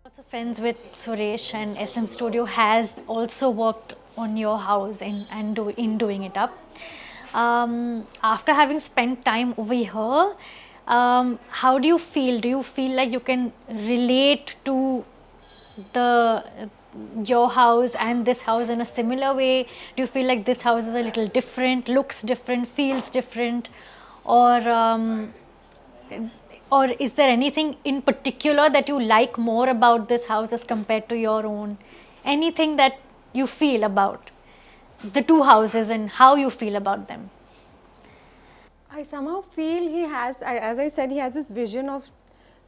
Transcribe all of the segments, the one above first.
Also friends with Suresh, and SM Studio has also worked on your house in doing it up. After having spent time over here, how do you feel? Do you feel like you can relate to the your house and this house in a similar way? Do you feel like this house is a little different, looks different, feels different, or or is there anything in particular that you like more about this house as compared to your own? Anything that you feel about the two houses and how you feel about them? I somehow feel he has, as I said, he has this vision of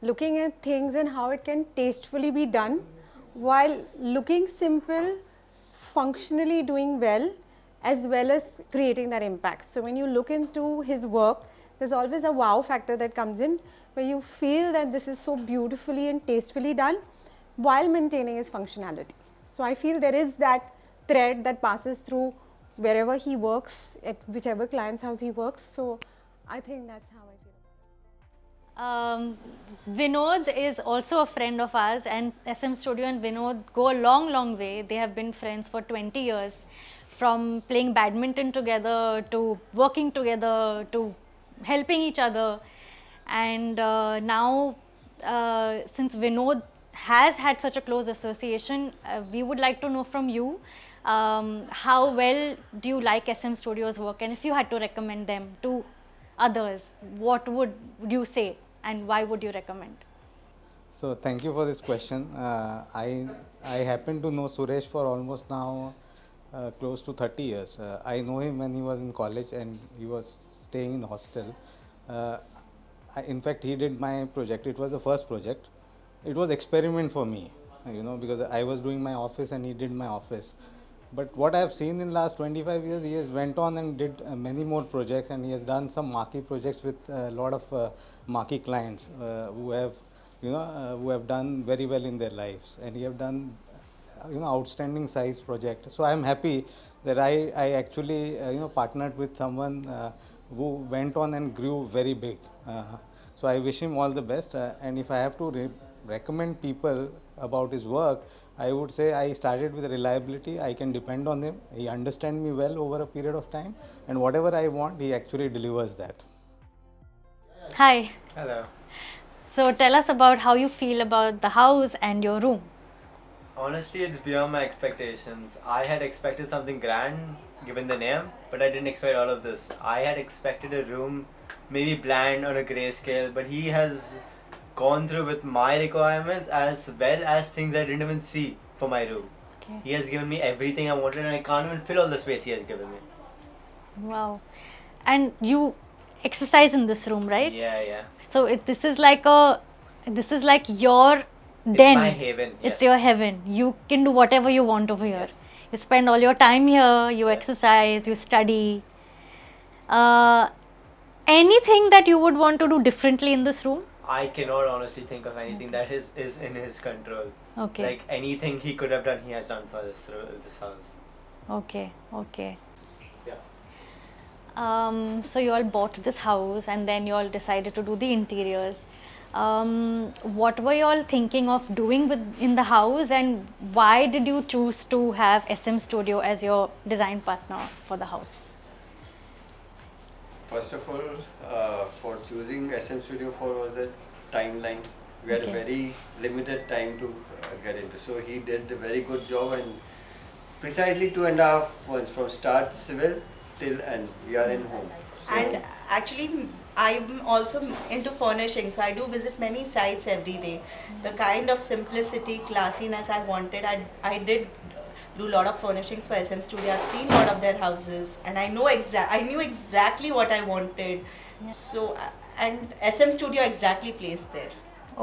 looking at things and how it can tastefully be done while looking simple, functionally doing well as creating that impact. So when you look into his work, there's always a wow factor that comes in where you feel that this is so beautifully and tastefully done while maintaining its functionality. So I feel there is that thread that passes through wherever he works, at whichever client's house he works. So I think that's how I feel. Vinod is also a friend of ours, and SM Studio and Vinod go a long, long way. They have been friends for 20 years, from playing badminton together to working together to helping each other. And now, since Vinod has had such a close association, we would like to know from you how well do you like SM Studio's work, and if you had to recommend them to others, what would you say and why would you recommend? So thank you for this question. I happen to know Suresh for almost now close to 30 years. I know him when he was in college and he was staying in hostel. Uh, in fact, he did my project. It was the first project. It was experiment for me, because I was doing my office and he did my office. But what I have seen in last 25 years, he has went on and did many more projects, and he has done some marquee projects with a lot of marquee clients who have done very well in their lives, and he have done outstanding size project. So I am happy that I actually partnered with someone who went on and grew very big. So I wish him all the best. And if I have to recommend people about his work, I would say I started with reliability. I can depend on him. He understands me well over a period of time, and whatever I want, he actually delivers that. Hi. Hello. So tell us about how you feel about the house and your room. Honestly, it's beyond my expectations. I had expected something grand given the name, but I didn't expect all of this. I had expected a room maybe bland on a grayscale, but he has gone through with my requirements as well as things I didn't even see for my room. Okay. He has given me everything I wanted, and I can't even fill all the space he has given me. Wow. And you exercise in this room, right? Yeah. So this is like your It's den. my haven. It's yes. your heaven. You can do whatever you want over here. Yes. You spend all your time here, you Yes. exercise, you study. Anything that you would want to do differently in this room? I cannot honestly think of anything that is in his control. Okay. Like anything he could have done, he has done for this house. Okay. Yeah. So you all bought this house and then you all decided to do the interiors. What were you all thinking of doing in the house, and why did you choose to have SM Studio as your design partner for the house? First of all, for choosing SM Studio 4 was the timeline. We had Okay. a very limited time to get into. So he did a very good job, and precisely 2.5 months from start civil till end, we are in home. So And actually, I'm also into furnishing, so I do visit many sites every day. The kind of simplicity, classiness I wanted, I did do a lot of furnishings for SM Studio. I've seen a lot of their houses, and I knew exactly what I wanted. Yeah. So, and SM Studio exactly placed there.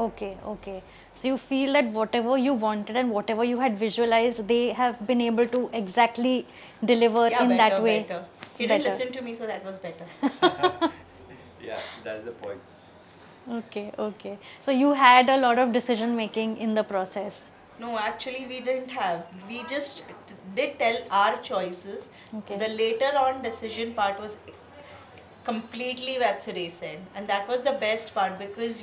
Okay. So you feel that whatever you wanted and whatever you had visualized, they have been able to exactly deliver Yeah, in better, that way. better. He didn't Better. listen to me, so that was better. yeah, that's the point. Okay. So you had a lot of decision making in the process. No, actually, we didn't have. We just did tell our choices. Okay. The later on decision part was completely what Suresh said, and that was the best part because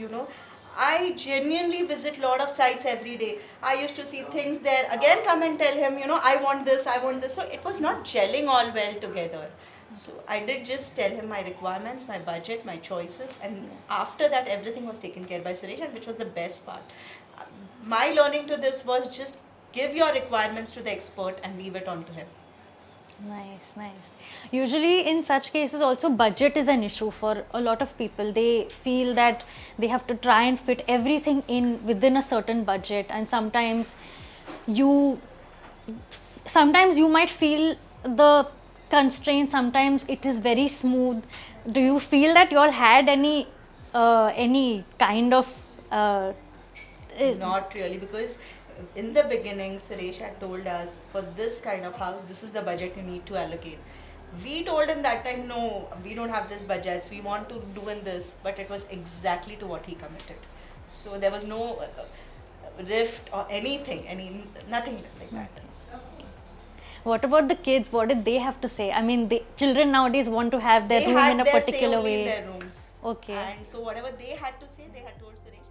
I genuinely visit lot of sites every day. I used to see things there. Again, come and tell him, I want this, I want this. So it was not gelling all well together. So I did just tell him my requirements, my budget, my choices, and after that, everything was taken care by Suresh, and which was the best part. My learning to this was just give your requirements to the expert and leave it on to him. Nice, nice. Usually in such cases also budget is an issue for a lot of people. They feel that they have to try and fit everything in within a certain budget, and you sometimes you might feel the constraint, sometimes it is very smooth. Do you feel that you all had any kind of Not really, because in the beginning, Suresh had told us for this kind of house, this is the budget you need to allocate. We told him that time, no, we don't have this budgets, we want to do in this, but it was exactly to what he committed. So there was no rift or anything, nothing like that. what about the kids? What did they have to say? I mean, children nowadays want to have their They room had in a their say particular only way. in their rooms. Okay. And so whatever they had to say, they had told Suresh.